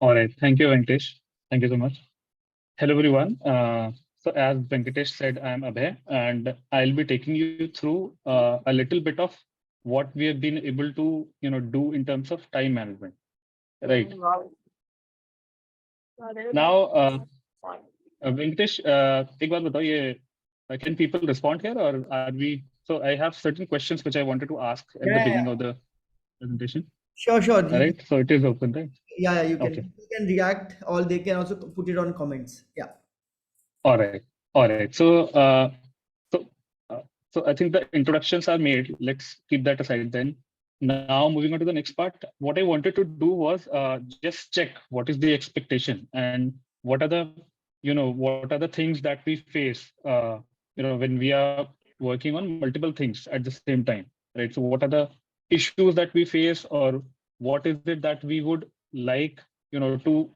All right. Thank you, Venkatesh. Thank you so much. Hello, everyone. So as Venkatesh said, I'm Abhay, and I'll be taking you through a little bit of what we have been able to, do in terms of time management. Right. Now, Venkatesh, एक बात बताओ ये can people respond here or are we? So I have certain questions which I wanted to ask at the Yeah, beginning of the presentation. sure, sure. All right. So it is open, right? Yeah, Okay. you can react, or they can also put it on comments. Yeah. All right. All right. So, uh, so I think the introductions are made. Let's keep that aside then. Now, moving on to the next part, what I wanted to do was just check what is the expectation and what are the, what are the things that we face, when we are working on multiple things at the same time, right? So, what are the issues that we face, or what is it that we would like, to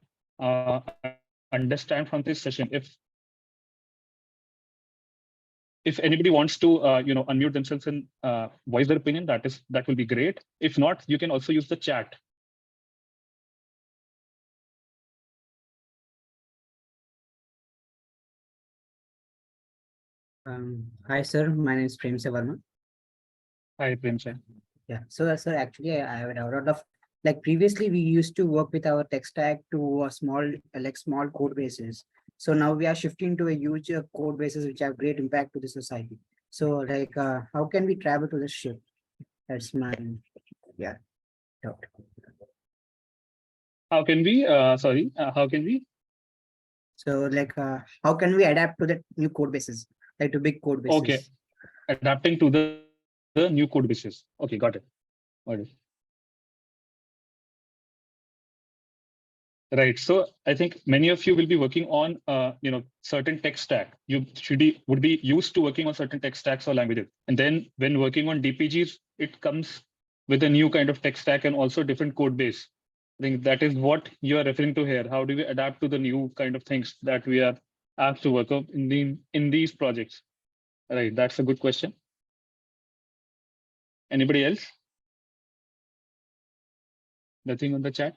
understand from this session? If anybody wants to unmute themselves and voice their opinion, that will be great. If not, you can also use the chat. Hi, sir. My name is Prem Varma. Hi, Premcha. Yeah. So, sir, actually, I have a lot of like previously we used to work with our tech stack to a small, like small code bases. So now we are shifting to a huge code bases which have great impact to the society. So, like, how can we travel to the shift? That's my yeah doubt. How can we how can we So, like, how can we adapt to the new code bases, like to big code okay, bases? adapting to the new code bases? Okay, got it. Right. So I think many of you will be working on certain tech stack. You would be used to working on certain tech stacks or languages. And then when working on DPGs, it comes with a new kind of tech stack and also different code base. I think that is what you are referring to here. How do we adapt to the new kind of things that we are asked to work on in these projects? Right. That's a good question. Anybody else? Nothing on the chat?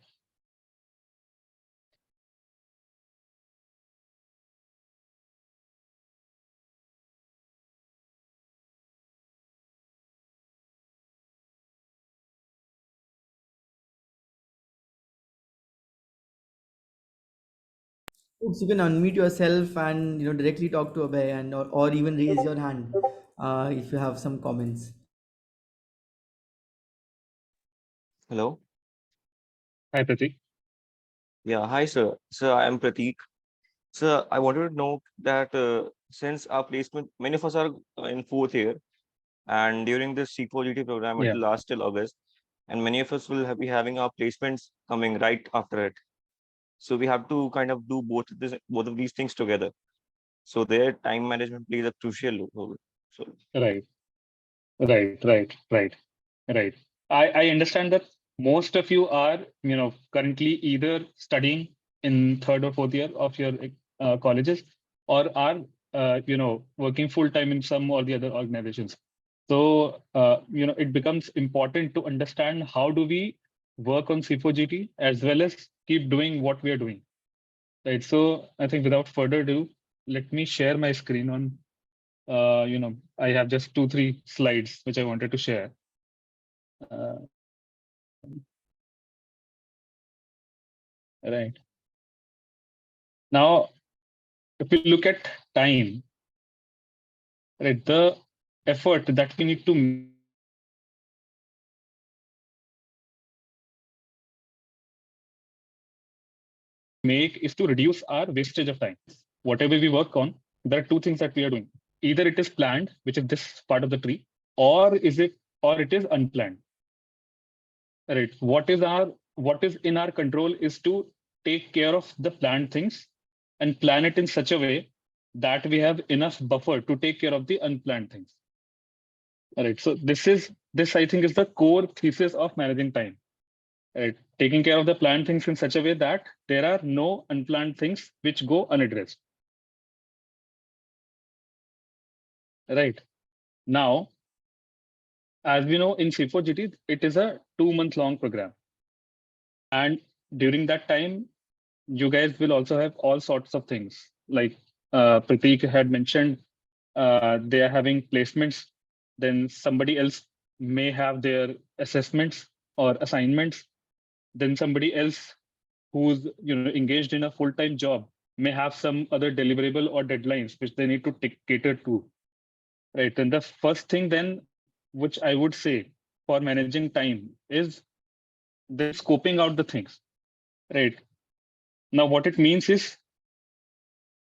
Oops, you can unmute yourself and directly talk to Abhay and or even raise your hand if you have some comments. Hello. Hi, Pratik. Yeah, hi, sir. Sir, I am Prateek. Sir, I wanted to know that since our placement, many of us are in fourth year, and during this C4GT program, it Yeah. will last till August, and many of us will be having our placements coming right after it. So we have to kind of do both of these things together. So their time management plays a crucial role. So Right. Right. Right. I understand that most of you are, currently either studying in third or fourth year of your colleges or are, working full time in some or the other organizations. So, it becomes important to understand how do we work on C4GT as well as keep doing what we are doing. Right. So I think without further ado, let me share my screen on, I have just 2, 3 slides which I wanted to share. Right. Now, if we look at time, right, the effort that we need to make is to reduce our wastage of time. Whatever we work on, there are two things that we are doing. Either it is planned, which is this part of the tree, or it is unplanned. Right. What is in our control is to take care of the planned things and plan it in such a way that we have enough buffer to take care of the unplanned things. All right. So this I think is the core thesis of managing time. Right. Taking care of the planned things in such a way that there are no unplanned things which go unaddressed. Right. Now, as we know in C4GT, it is a 2-month long program. And during that time, you guys will also have all sorts of things. Like Prateek had mentioned, they are having placements. Then somebody else may have their assessments or assignments. Then somebody else who's engaged in a full-time job may have some other deliverable or deadlines which they need to cater to. Right. And the first thing then, which I would say for managing time is then scoping out the things. Right. Now, what it means is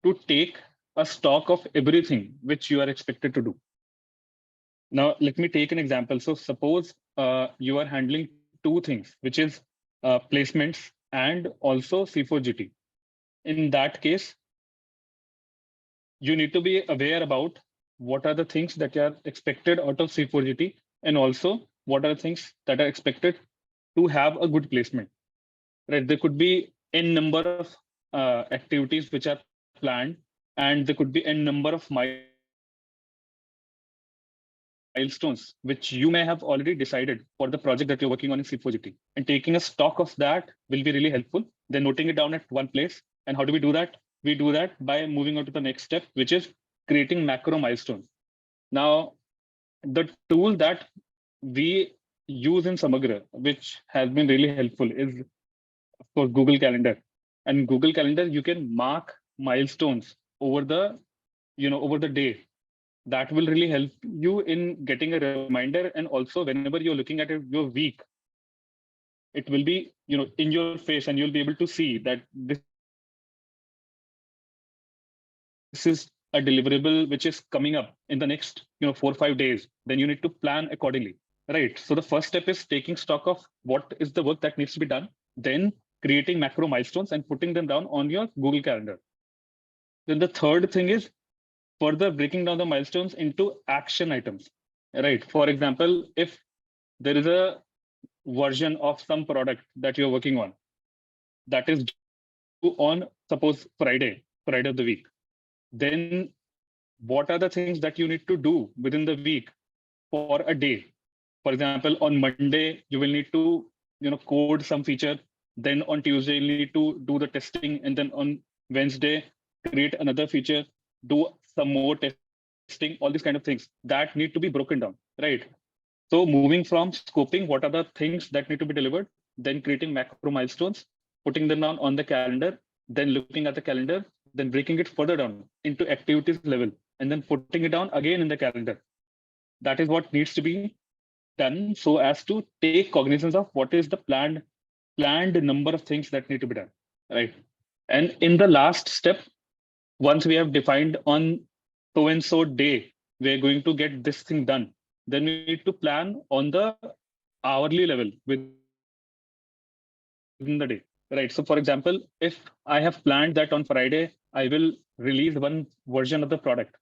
to take a stock of everything which you are expected to do. Now, let me take an example. So suppose you are handling two things, which is placements and also C4GT. In that case, you need to be aware about what are the things that are expected out of C4GT, and also what are the things that are expected to have a good placement. Right? There could be n number of activities which are planned, and there could be n number of milestones which you may have already decided for the project that you're working on in C4GT. And taking a stock of that will be really helpful. Then noting it down at one place. And how do we do that? We do that by moving on to the next step, which is creating macro milestones. Now, the tool that we use in Samagra, which has been really helpful, is of course Google Calendar. And Google Calendar, you can mark milestones over the day. That will really help you in getting a reminder, and also whenever you're looking at your week, it will be in your face, and you'll be able to see that this is a deliverable which is coming up in the next 4 or 5 days. Then you need to plan accordingly. Right. So the first step is taking stock of what is the work that needs to be done, then creating macro milestones and putting them down on your Google Calendar. Then the third thing is further breaking down the milestones into action items. Right. For example, if there is a version of some product that you're working on that is due on suppose Friday of the week, then what are the things that you need to do within the week for a day? For example, on Monday you will need to code some feature, then on Tuesday you need to do the testing, and then on Wednesday create another feature, do some more testing, all these kind of things that need to be broken down. Right. So moving from scoping, what are the things that need to be delivered, then creating macro milestones, putting them down on the calendar, then looking at the calendar, then breaking it further down into activities level, and then putting it down again in the calendar. That is what needs to be done so as to take cognizance of what is the planned number of things that need to be done. Right. And in the last step, once we have defined on so and so day we're going to get this thing done, then we need to plan on the hourly level within the day. Right. So for example, if I have planned that on Friday I will release one version of the product,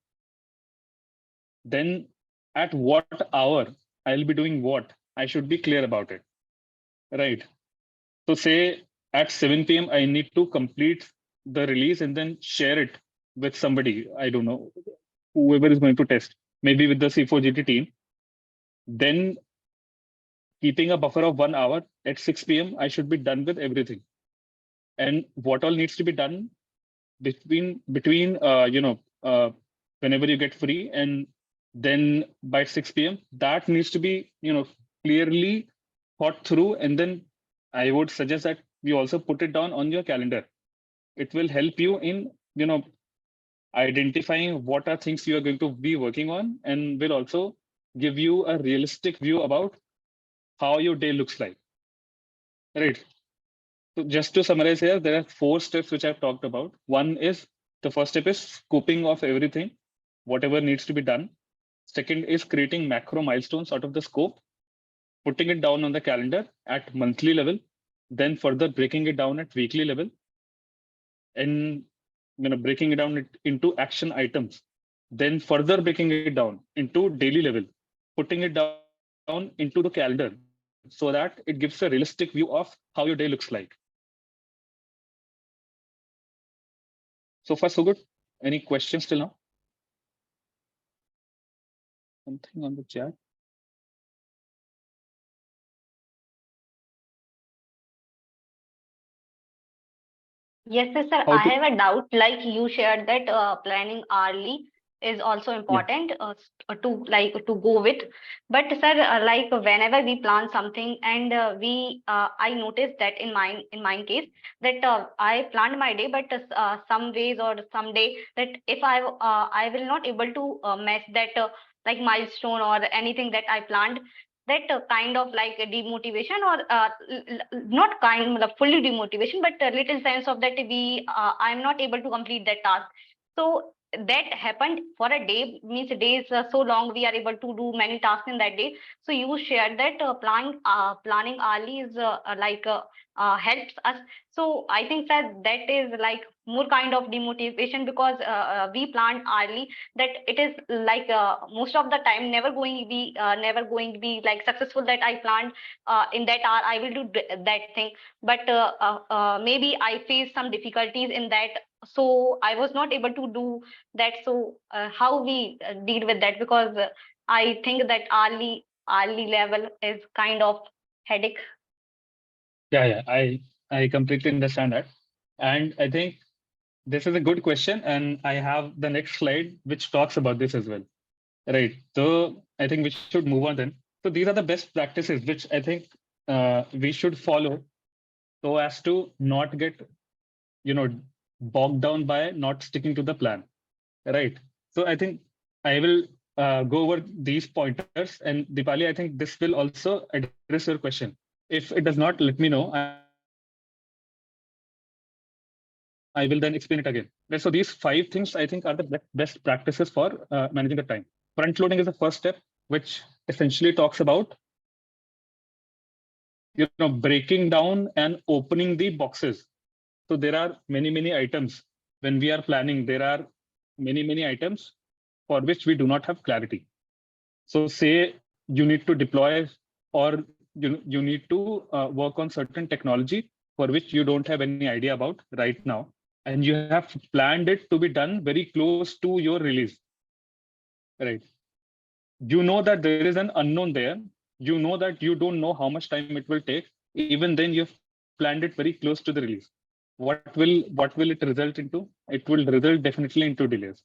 then at what hour I'll be doing what, I should be clear about it. Right. So say at 7 p.m. I need to complete the release and then share it with somebody. I don't know, whoever is going to test, maybe with the C4GT team. Then keeping a buffer of 1 hour at 6 p.m. I should be done with everything. And what all needs to be done between whenever you get free and then by 6 p.m. that needs to be clearly thought through, and then I would suggest that you also put it down on your calendar. It will help you in identifying what are things you are going to be working on, and will also give you a realistic view about how your day looks like. Right. So just to summarize here, there are 4 steps which I've talked about. One is, the first step is scoping of everything, whatever needs to be done. Second is creating macro milestones out of the scope, putting it down on the calendar at monthly level, then further breaking it down at weekly level, and breaking it down into action items, then further breaking it down into daily level, putting it down into the calendar so that it gives a realistic view of how your day looks like. So far, so good. Any questions till now? Something on the chat? Yes, yes, sir. How I to? have a doubt. Like you shared that planning hourly is also Yeah. important to go with. But sir, like whenever we plan something and I noticed that in my case that I planned my day, but some ways or someday that if I will not able to match that like milestone or anything that I planned, that kind of like a demotivation or not kind of fully demotivation, but a little sense of that we I'm not able to complete that task. So that happened for a day, means days so long we are able to do many tasks in that day. So you shared that planning early is helps us. So I think that that is like more kind of demotivation, because we planned early, that it is like most of the time never going to be like successful, that I planned in that hour I will do that thing. But maybe I faced some difficulties in that, so I was not able to do that. So how we deal with that, because I think that early level is kind of headache. Yeah. I completely understand that, and I think this is a good question, and I have the next slide which talks about this as well. Right. So I think we should move on then. So these are the best practices which I think we should follow so as to not get, you know, bogged down by not sticking to the plan. Right. So I think I will go over these pointers, and Dipali, I think this will also address your question. If it does not, let me know. I will then explain it again. Right. So these 5 things I think are the best practices for managing the time. Front loading is the first step, which essentially talks about breaking down and opening the boxes. So there are many items when we are planning. There are many items for which we do not have clarity. So say you need to deploy, or you need to work on certain technology for which you don't have any idea about right now, and you have planned it to be done very close to your release. Right. You know that there is an unknown there. You know that you don't know how much time it will take. Even then you've planned it very close to the release. What will it result into? It will result definitely into delays,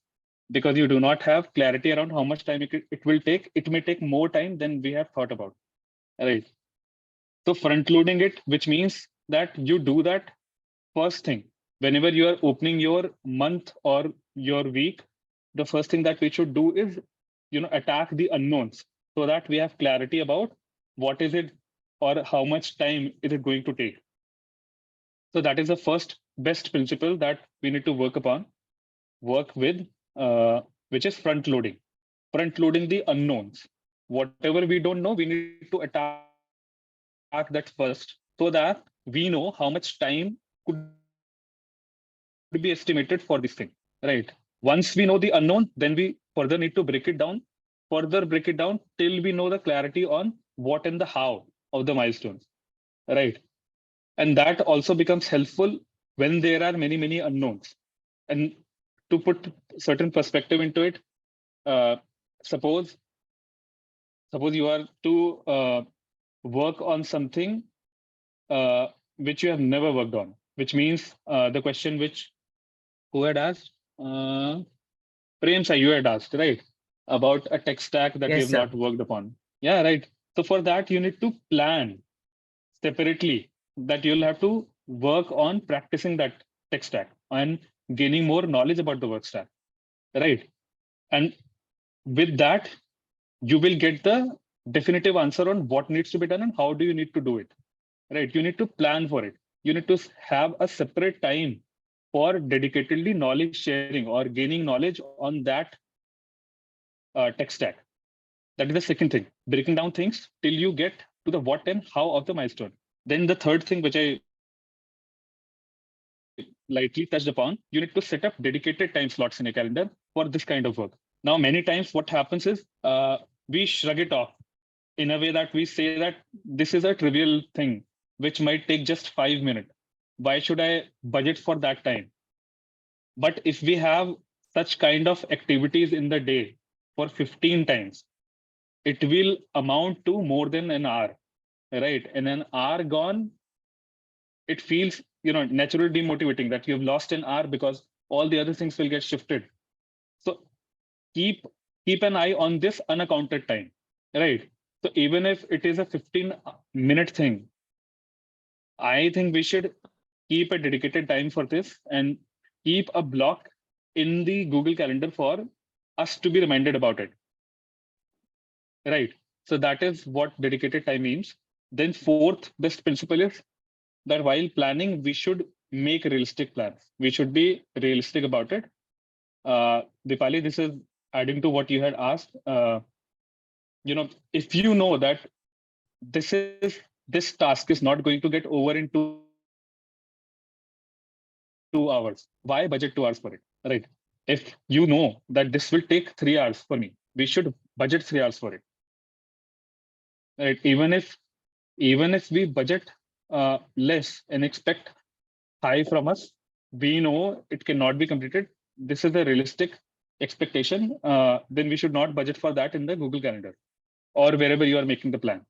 because you do not have clarity around how much time it will take. It may take more time than we have thought about. Right. So front loading it, which means that you do that first thing whenever you are opening your month or your week. The first thing that we should do is attack the unknowns, so that we have clarity about what is it or how much time is it going to take. So that is the first best principle that we need to work with, which is front loading. Front loading the unknowns. Whatever we don't know, we need to attack that first, so that we know how much time could be estimated for this thing. Right. Once we know the unknown, then we further need to break it down, further break it down till we know the clarity on what and the how of the milestones. Right. And that also becomes helpful when there are many unknowns. And to put certain perspective into it, uh, suppose you are to work on something uh, which you have never worked on, which means the question which who had asked, Prem Sai, you had asked, right, about a tech stack that you Yes, have sir. not worked upon. Yeah, right. So for that, you need to plan separately that you'll have to work on practicing that tech stack and gaining more knowledge about the work stack, right? And with that, you will get the definitive answer on what needs to be done and how do you need to do it, right? You need to plan for it. You need to have a separate time for dedicatedly knowledge sharing or gaining knowledge on that tech stack. That is the second thing, breaking down things till you get to the what and how of the milestone. Then the third thing, which I lightly touched upon, you need to set up dedicated time slots in your calendar for this kind of work. Now, many times what happens is we shrug it off in a way that we say that this is a trivial thing which might take just 5 minutes. Why should I budget for that time? But if we have such kind of activities in the day for 15 times, it will amount to more than an hour, right? And an hour gone, it feels naturally demotivating that you've lost an hour because all the other things will get shifted. So keep an eye on this unaccounted time, right? So even if it is a 15-minute thing, I think we should keep a dedicated time for this and keep a block in the Google Calendar for us to be reminded about it. Right. So that is what dedicated time means. Then fourth best principle is that while planning, we should make realistic plans. We should be realistic about it. Dipali, this is adding to what you had asked. If you know that this task is not going to get over in 2 hours, why budget 2 hours for it? Right. If you know that this will take 3 hours for me, we should budget 3 hours for it. Right. Even if we budget less and expect high from us, we know it cannot be completed. This is a realistic expectation. Then we should not budget for that in the Google Calendar or wherever you are making the plan.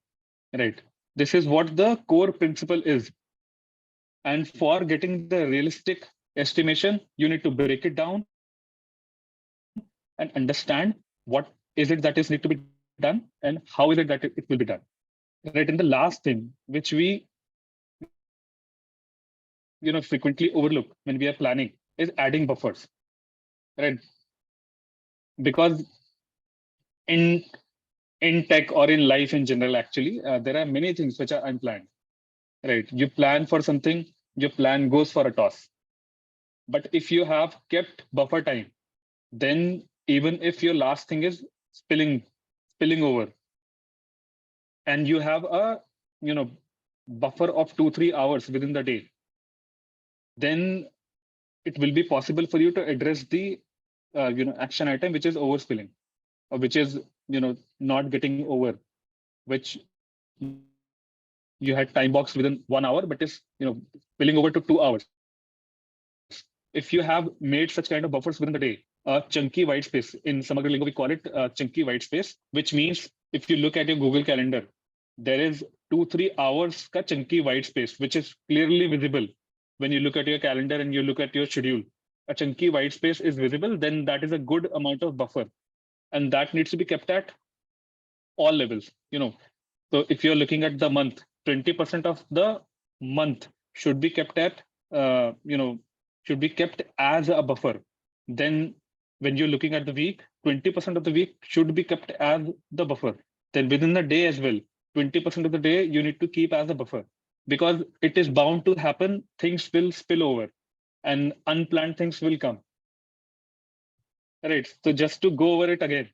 Right. This is what the core principle is. And for getting the realistic estimation, you need to break it down and understand what is it that is need to be done and how is it that it will be done. Right. And the last thing which we frequently overlook when we are planning is adding buffers. Right. Because in tech or in life in general, actually, there are many things which are unplanned. Right. You plan for something, your plan goes for a toss. But if you have kept buffer time, then even if your last thing is spilling over, and you have a buffer of 2-3 hours within the day, then it will be possible for you to address the action item which is overspilling, or which is not getting over, which you had time box within 1 hour but is spilling over to 2 hours. If you have made such kind of buffers within the day, chunky white space, in Samagra lingo we call it chunky white space, which means if you look at your Google Calendar, there is 2-3 hours ka chunky white space which is clearly visible when you look at your calendar and you look at your schedule. A chunky white space is visible, then that is a good amount of buffer, and that needs to be kept at all levels. So if you're looking at the month, 20% of the month should be kept at should be kept as a buffer. Then when you're looking at the week, 20% of the week should be kept as the buffer. Then within the day as well, 20% of the day you need to keep as a buffer, because it is bound to happen. Things will spill over and unplanned things will come. Right. So just to go over it again,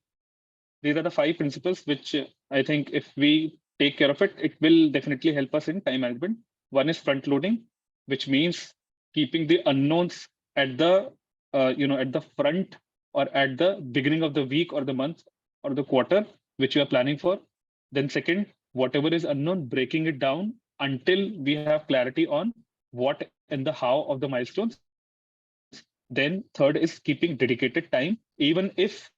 these are the 5 principles which I think if we take care of it, it will definitely help us in time management. One is front loading, which means keeping the unknowns at the at the front or at the beginning of the week or the month or the quarter which you are planning for. Then second, whatever is unknown, breaking it down until we have clarity on what and the how of the milestones. Then third is keeping dedicated time, even if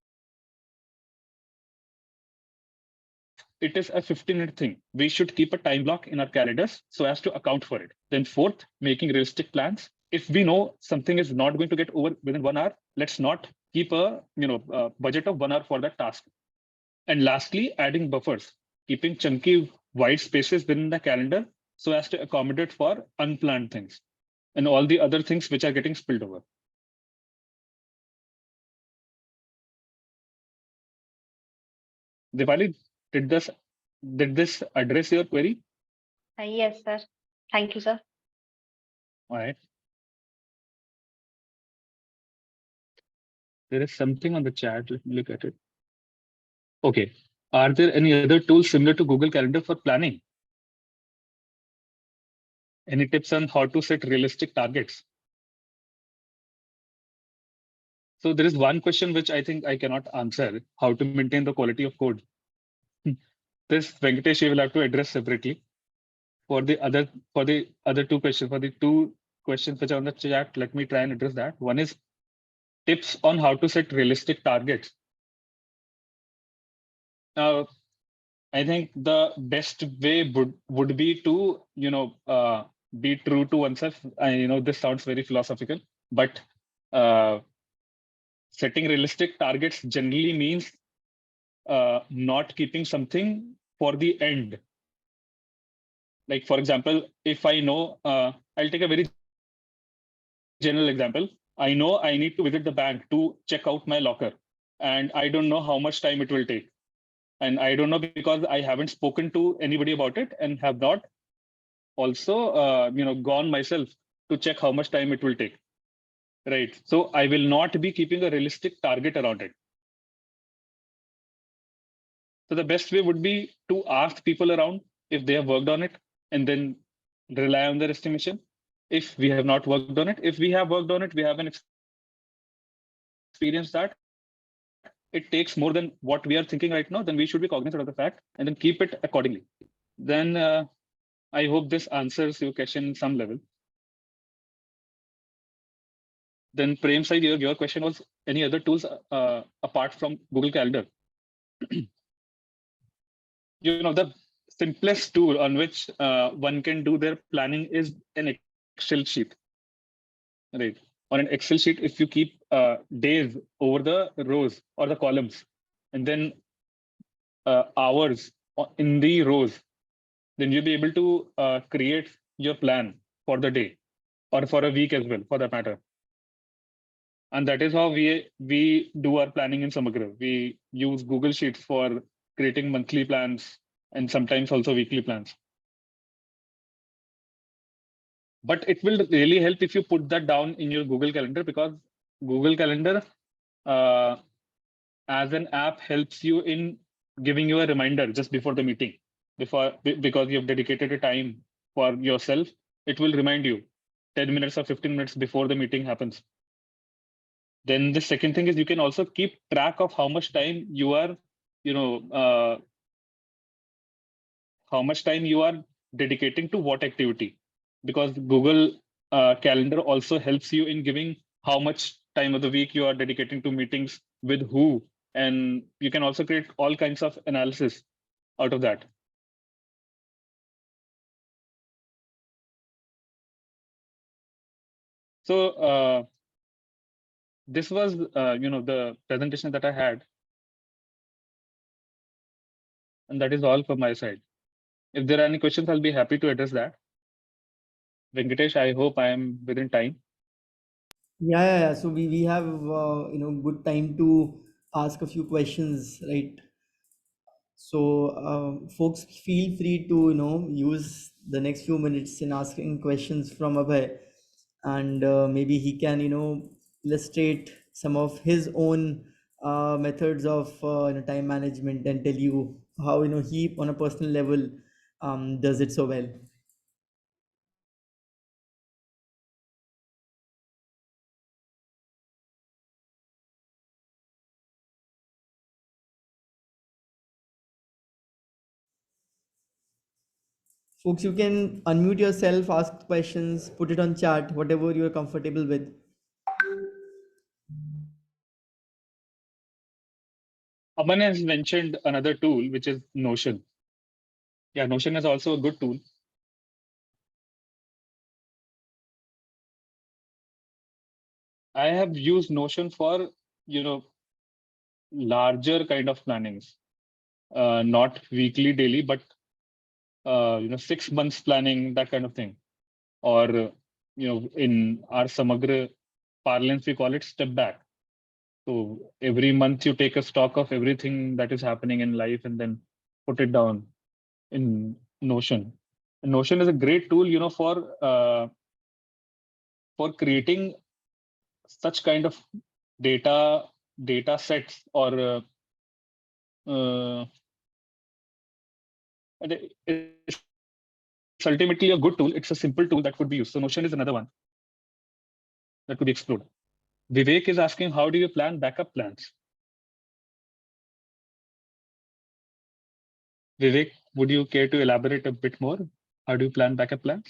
it is a 15-minute thing. We should keep a time block in our calendars so as to account for it. Then fourth, making realistic plans. If we know something is not going to get over within 1 hour, let's not keep a budget of 1 hour for that task. And lastly, adding buffers, keeping chunky white spaces within the calendar so as to accommodate for unplanned things and all the other things which are getting spilled over. Dipali, did this address your query? Yes, sir. Thank you, sir. All right. There is something on the chat. Let me look at it. Okay. Are there any other tools similar to Google Calendar for planning? Any tips on how to set realistic targets? So there is one question which I think I cannot answer: how to maintain the quality of code. This Venkatesh will have to address separately. For the other 2 questions, for the 2 questions which are on the chat, let me try and address that. One is tips on how to set realistic targets. Now, I think the best way would be to be true to oneself. I know this sounds very philosophical, but uh, setting realistic targets generally means not keeping something for the end. Like, for example, if I know, I'll take a very general example. I know I need to visit the bank to check out my locker, and I don't know how much time it will take. And I don't know because I haven't spoken to anybody about it and have not also, gone myself to check how much time it will take. Right. So I will not be keeping a realistic target around it. So the best way would be to ask people around if they have worked on it and then rely on their estimation. If we have not worked on it, if we have worked on it, we have an experience that it takes more than what we are thinking right now, then we should be cognizant of the fact and then keep it accordingly. Then I hope this answers your question in some level. Then Prem side, your question was any other tools apart from Google Calendar? The simplest tool on which one can do their planning is an Excel sheet, right? On an Excel sheet, if you keep days over the rows or the columns, and then hours in the rows, then you'll be able to create your plan for the day or for a week as well, for that matter. And that is how we do our planning in Samagra. We use Google Sheets for creating monthly plans and sometimes also weekly plans. But it will really help if you put that down in your Google Calendar, because Google Calendar uh, as an app helps you in giving you a reminder just before the meeting, because you have dedicated a time for yourself. It will remind you 10 minutes or 15 minutes before the meeting happens. Then the second thing is you can also keep track of how much time you are, how much time you are dedicating to what activity, because Google Calendar also helps you in giving how much time of the week you are dedicating to meetings with who, and you can also create all kinds of analysis out of that. So this was the presentation that I had, and that is all from my side. If there are any questions, I'll be happy to address that. Venkatesh, I hope I am within time. Yeah. So we have good time to ask a few questions, right? So folks, feel free to use the next few minutes in asking questions from Abhay, and maybe he can illustrate some of his own methods of time management and tell you how he on a personal level does it so well. Folks, you can unmute yourself, ask questions, put it on chat, whatever you're comfortable with. Aman has mentioned another tool, which is Notion. Yeah, Notion is also a good tool. I have used Notion for, larger kind of plannings, not weekly, daily, but 6 months planning, that kind of thing. Or, in our Samagra parlance, we call it step back. So every month you take a stock of everything that is happening in life and then put it down in Notion. And Notion is a great tool, for creating such kind of data sets, or it's ultimately a good tool. It's a simple tool that could be used. So Notion is another one that could be explored. Vivek is asking, how do you plan backup plans? Vivek, would you care to elaborate a bit more? How do you plan backup plans?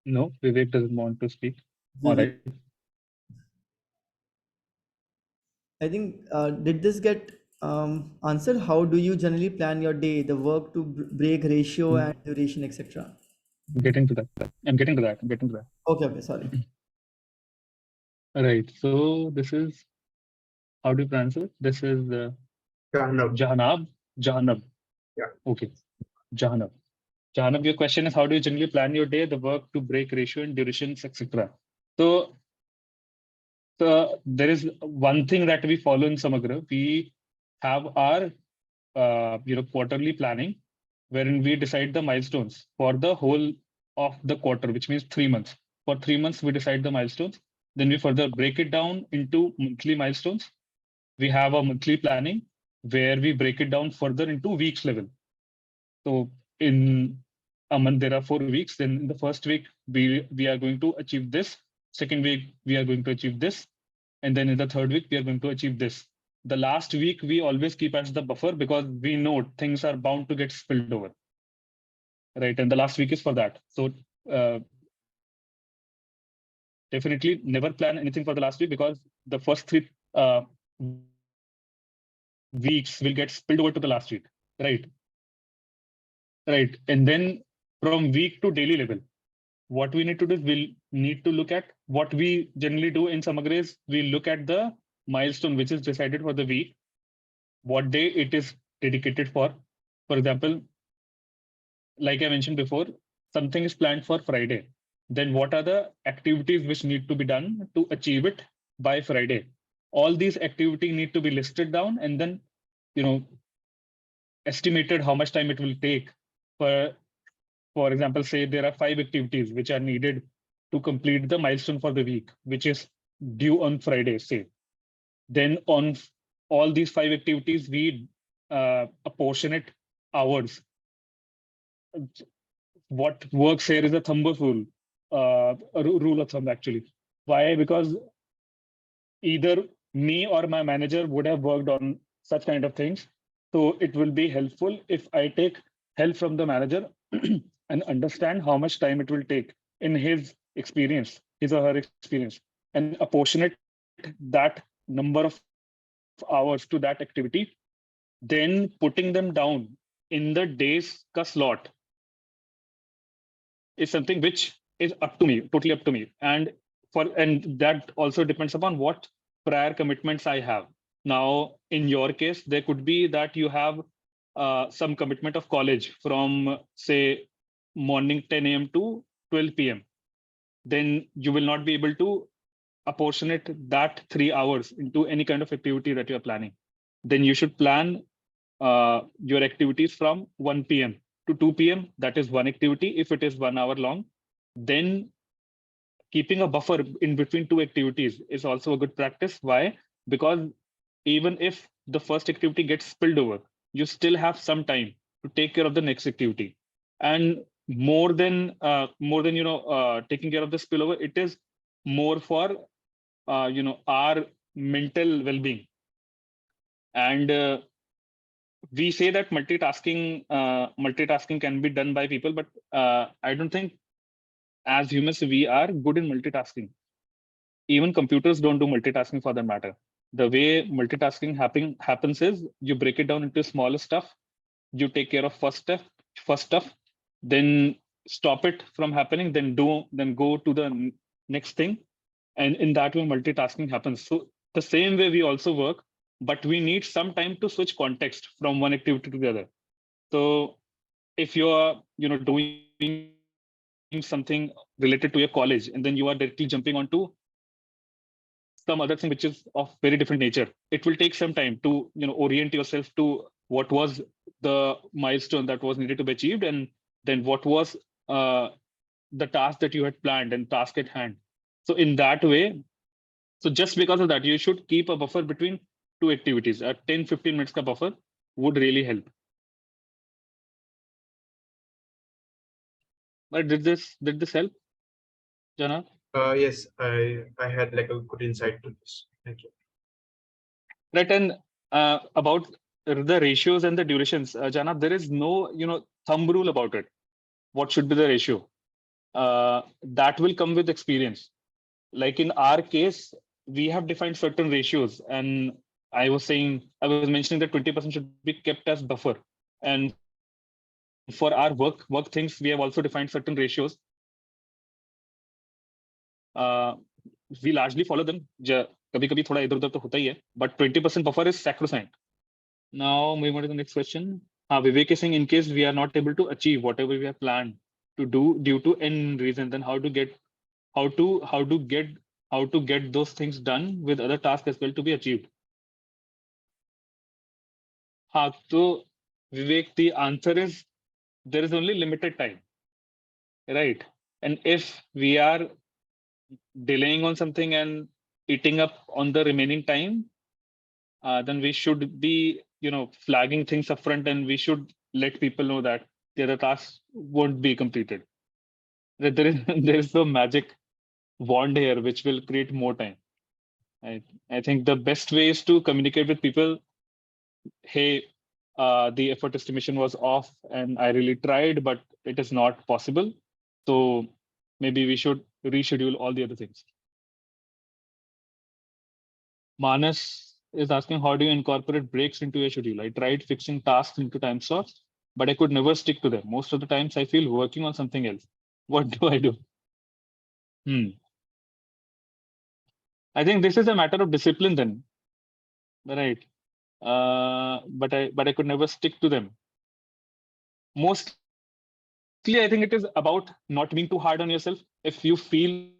No, Vivek doesn't want to speak. All Vivek, right. I think did this get answered? How do you generally plan your day, the work to break ratio and duration, etc.? Getting to that. I'm getting to that. I'm getting to that. Okay, okay, sorry. All right. So this is, how do you pronounce it? This is Jahanab. Jahanab. Jahanab. Yeah. Okay. Jahanab. Jahanab, your question is, how do you generally plan your day, the work to break ratio and durations, etc. So there is one thing that we follow in Samagra. We have our quarterly planning, wherein we decide the milestones for the whole of the quarter, which means 3 months. For 3 months, we decide the milestones. Then we further break it down into monthly milestones. We have a monthly planning where we break it down further into weeks level. So in a month, there are 4 weeks. Then in the first week, we are going to achieve this. Second week, we are going to achieve this. And then in the third week, we are going to achieve this. The last week, we always keep as the buffer because we know things are bound to get spilled over. Right. And the last week is for that. So definitely never plan anything for the last week, because the first 3 weeks will get spilled over to the last week. Right. Right. And then from week to daily level, what we need to do is we'll need to look at what we generally do in Samagra is we look at the milestone which is decided for the week, what day it is dedicated for. For example, like I mentioned before, something is planned for Friday. Then what are the activities which need to be done to achieve it by Friday? All these activities need to be listed down and then, estimated how much time it will take. For example, say there are 5 activities which are needed to complete the milestone for the week, which is due on Friday, say. Then on all these 5 activities, we apportionate hours. What works here is a thumb rule, a rule of thumb actually. Why? Because either me or my manager would have worked on such kind of things. So it will be helpful if I take help from the manager and understand how much time it will take in his experience, his or her experience, and apportionate that number of hours to that activity, then putting them down in the days ka slot is something which is up to me, totally up to me. And that also depends upon what prior commitments I have. Now, in your case, there could be that you have some commitment of college from, say, morning 10 a.m. to 12 p.m. Then you will not be able to apportionate that 3 hours into any kind of activity that you are planning. Then you should plan your activities from 1 p.m. to 2 p.m. That is one activity if it is 1 hour long. Then keeping a buffer in between 2 activities is also a good practice. Why? Because even if the first activity gets spilled over, you still have some time to take care of the next activity. And more than taking care of the spillover, it is more for our mental well-being. And we say that multitasking can be done by people, but I don't think as humans we are good in multitasking. Even computers don't do multitasking for that matter. The way multitasking happens is you break it down into smaller stuff. You take care of first stuff, then stop it from happening, then go to the next thing. And in that way, multitasking happens. So the same way we also work, but we need some time to switch context from one activity to the other. So if you're doing something related to your college and then you are directly jumping onto some other thing which is of very different nature, it will take some time to orient yourself to what was the milestone that was needed to be achieved, and then what was the task that you had planned and task at hand. So in that way, so just because of that, you should keep a buffer between 2 activities. A 10-15 minutes ka buffer would really help. But did this help, Jana? Yes, I had like a good insight to this. Thank you. Right, and about the ratios and the durations, Jana, there is no thumb rule about it. What should be the ratio? that will come with experience. Like in our case, we have defined certain ratios, and I was mentioning that 20% should be kept as buffer. And for our work things, we have also defined certain ratios. We largely follow them. कभी कभी थोड़ा इधर उधर तो होता ही है, but 20% buffer is sacrosanct. Now moving on to the next question. Vivek is saying, in case we are not able to achieve whatever we have planned to do due to n reason, then how to get those things done with other tasks as well to be achieved. So Vivek, the answer is there is only limited time, right? And if we are delaying on something and eating up on the remaining time, then we should be, flagging things upfront, and we should let people know that the other tasks won't be completed. That there is there is no magic wand here which will create more time. I think the best way is to communicate with people. Hey, the effort estimation was off, and I really tried, but it is not possible. So maybe we should reschedule all the other things. Manas is asking, how do you incorporate breaks into your schedule? I tried fixing tasks into time slots, but I could never stick to them. Most of the times I feel working on something else. What do I do? I think this is a matter of discipline then, right? But I could never stick to them. Mostly, I think it is about not being too hard on yourself. If you feel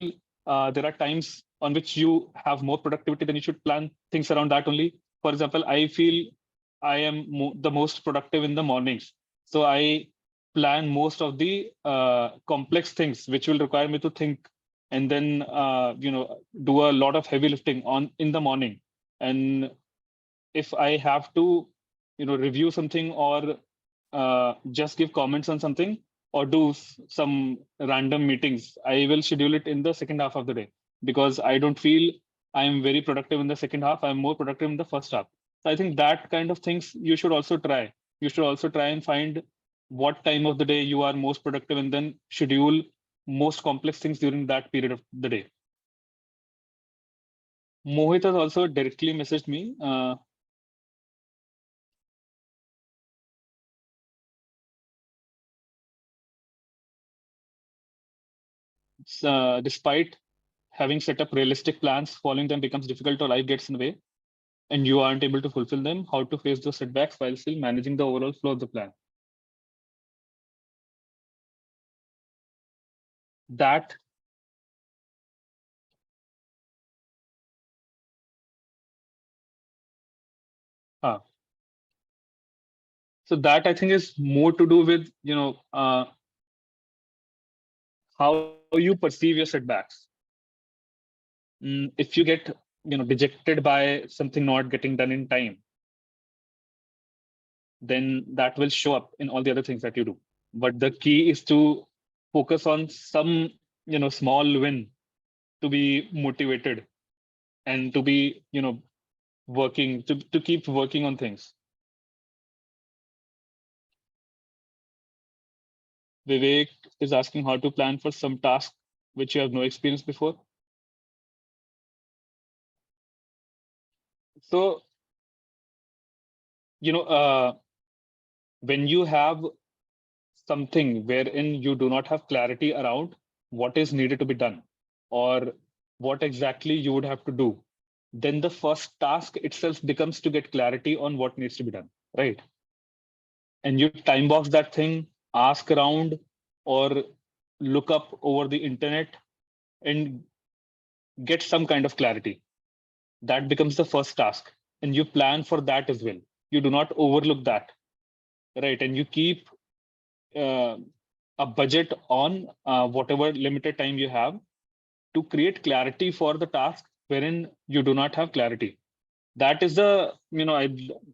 there are times on which you have more productivity, then you should plan things around that only. For example, I feel I am the most productive in the mornings, so I plan most of the complex things which will require me to think, and then do a lot of heavy lifting on in the morning. And if I have to, review something, or just give comments on something, or do some random meetings, I will schedule it in the second half of the day, because I don't feel I am very productive in the second half. I'm more productive in the first half. So I think that kind of things you should also try. You should also try and find what time of the day you are most productive, and then schedule most complex things during that period of the day. Mohit has also directly messaged me. Despite having set up realistic plans, following them becomes difficult, or life gets in the way and you aren't able to fulfill them. How to face those setbacks while still managing the overall flow of the plan? That so that I think is more to do with how you perceive your setbacks. If you get dejected by something not getting done in time, then that will show up in all the other things that you do. But the key is to focus on some small win, to be motivated, and to be working to keep working on things. Vivek is asking how to plan for some task which you have no experience before. So when you have something wherein you do not have clarity around what is needed to be done, or what exactly you would have to do, then the first task itself becomes to get clarity on what needs to be done, right? And you time box that thing, ask around, or look up over the internet and get some kind of clarity. That becomes the first task, and you plan for that as well. You do not overlook that, right? And you keep a budget on whatever limited time you have to create clarity for the task wherein you do not have clarity. That is the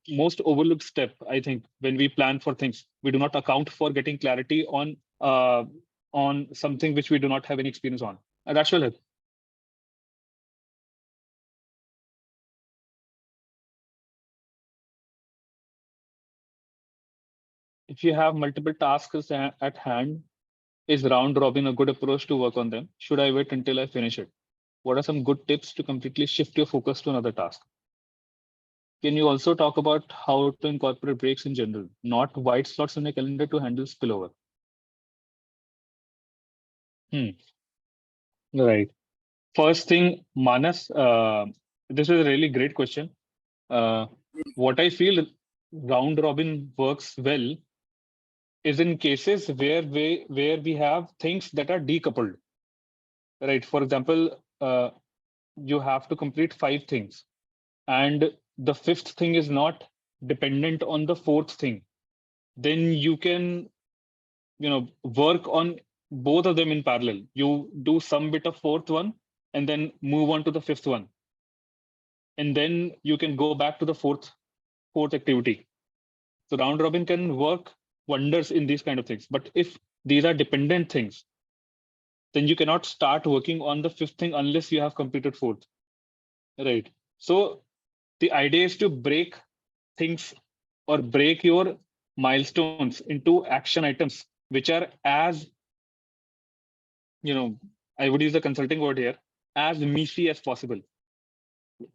most overlooked step, I think. When we plan for things, we do not account for getting clarity on something which we do not have any experience on, and that will help. If you have multiple tasks at hand, Is round robin a good approach to work on them? Should I wait until I finish it? What are some good tips to completely shift your focus to another task? Can you also talk about how to incorporate breaks in general, not white slots on your calendar to handle spillover? Hmm. Right. First thing, Manas, this is a really great question. What I feel round robin works well is in cases where we have things that are decoupled. Right. For example, you have to complete 5 things, and the fifth thing is not dependent on the fourth thing. Then you can, work on both of them in parallel. You do some bit of fourth one and then move on to the fifth one, and then you can go back to the fourth activity. So round robin can work wonders in these kind of things. But if these are dependent things, then you cannot start working on the fifth thing unless you have completed fourth. Right. So the idea is to break things or break your milestones into action items, which are as, I would use the consulting word here, as messy as possible.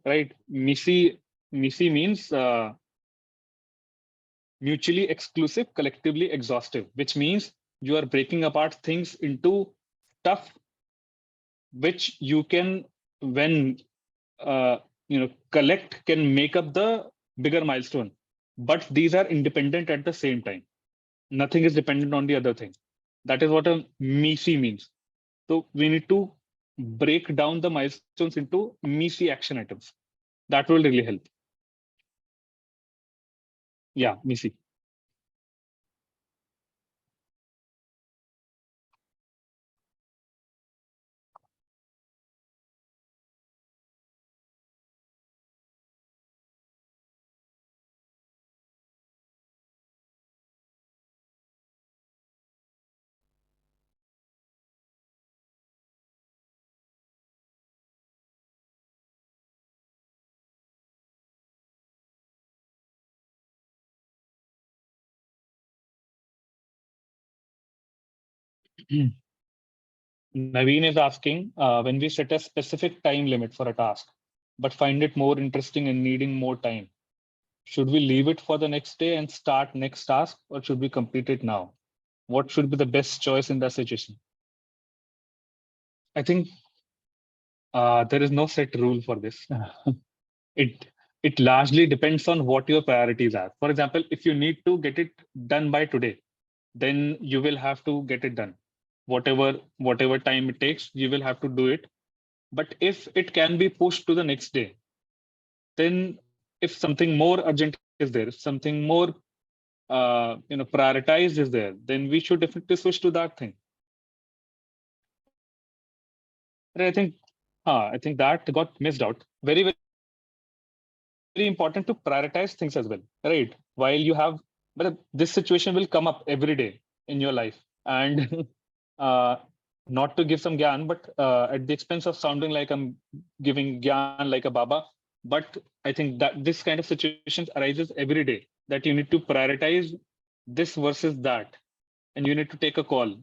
Right. Messy means mutually exclusive, collectively exhaustive, which means you are breaking apart things into stuff which you can, when collect, can make up the bigger milestone. But these are independent at the same time. Nothing is dependent on the other thing. That is what a messy means. So we need to break down the milestones into messy action items. That will really help. Yeah, messy. Naveen is asking, when we set a specific time limit for a task, but find it more interesting and needing more time, should we leave it for the next day and start next task, or should we complete it now? What should be the best choice in that situation? I think there is no set rule for this. it it largely depends on what your priorities are. For example, if you need to get it done by today, then you will have to get it done. Whatever time it takes, you will have to do it. But if it can be pushed to the next day, then if something more urgent is there, if something more prioritized is there, then we should definitely switch to that thing. And I think that got missed out. Very, very important to prioritize things as well, right? While you have, but this situation will come up every day in your life, and uh, not to give some gyan, but at the expense of sounding like I'm giving gyan like a baba, but I think that this kind of situations arises every day, that you need to prioritize this versus that, and you need to take a call,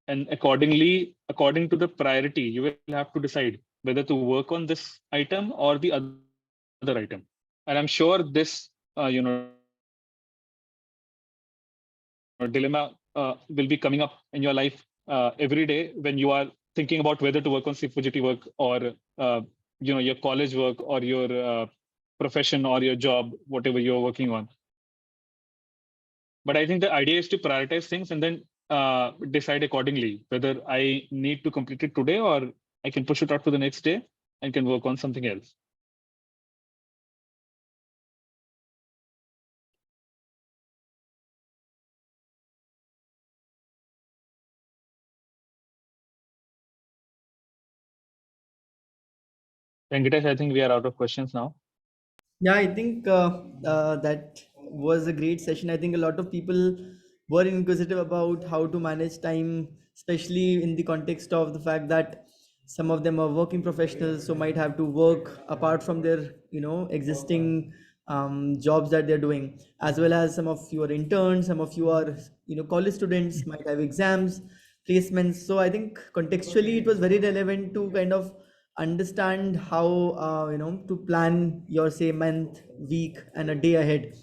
and according to the priority, you will have to decide whether to work on this item or the other item. And I'm sure this dilemma will be coming up in your life every day when you are thinking about whether to work on C4GT work, or your college work, or your profession, or your job, whatever you're working on. But I think the idea is to prioritize things and then decide accordingly whether I need to complete it today, or I can push it out to the next day and can work on something else. Venkatesh, I think we are out of questions now. Yeah, I think that was a great session. I think a lot of people were inquisitive about how to manage time, especially in the context of the fact that some of them are working professionals, so might have to work apart from their, existing jobs that they're doing, as well as some of you are interns, some of you are, college students, might have exams, placements. So I think contextually it was very relevant to kind of understand how to plan your say month, week, and a day ahead,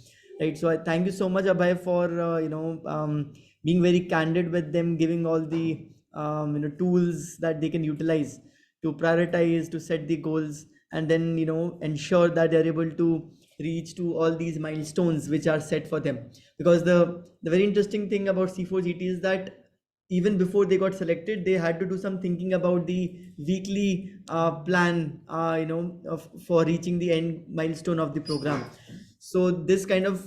right? So I thank you so much, Abhay, for being very candid with them, giving all the tools that they can utilize to prioritize, to set the goals, and then ensure that they're able to reach to all these milestones which are set for them. Because the very interesting thing about C4GT is that even before they got selected, they had to do some thinking about the weekly plan, for reaching the end milestone of the program. So this kind of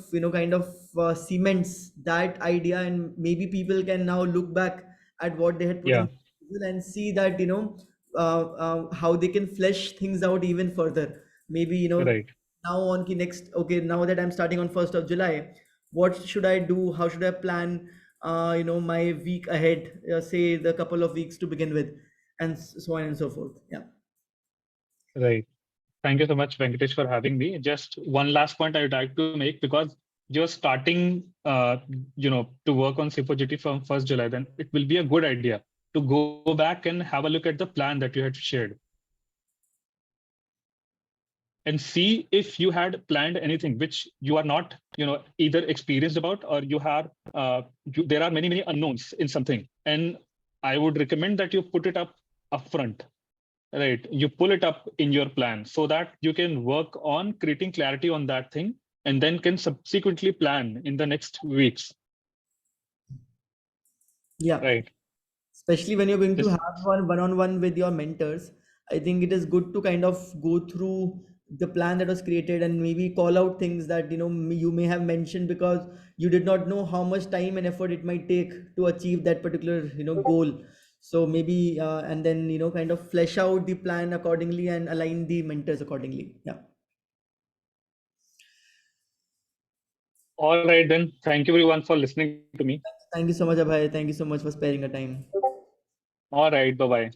cements that idea, and maybe people can now look back at what they had put Yeah. in and see that how they can flesh things out even further. Maybe Right. now on the next, okay, now that I'm starting on 1st of July, what should I do? How should I plan my week ahead, say the couple of weeks to begin with, and so on and so forth. Yeah. Right. Thank you so much, Venkatesh, for having me. Just one last point I would like to make, because you're starting, to work on C4GT from 1st July, then it will be a good idea to go back and have a look at the plan that you had shared and see if you had planned anything which you are not, either experienced about, or you have, there are many unknowns in something. And I would recommend that you put it up upfront. Right, you pull it up in your plan so that you can work on creating clarity on that thing, and then can subsequently plan in the next weeks. Yeah. Right. Especially when you're going to This, have one-on-one with your mentors, I think it is good to kind of go through the plan that was created and maybe call out things that you may have mentioned because you did not know how much time and effort it might take to achieve that particular goal. So maybe and then kind of flesh out the plan accordingly and align the mentors accordingly. Yeah. all right, then. Thank you everyone for listening to me. Thank you so much, Abhay. Thank you so much for sparing your time. All right, bye bye.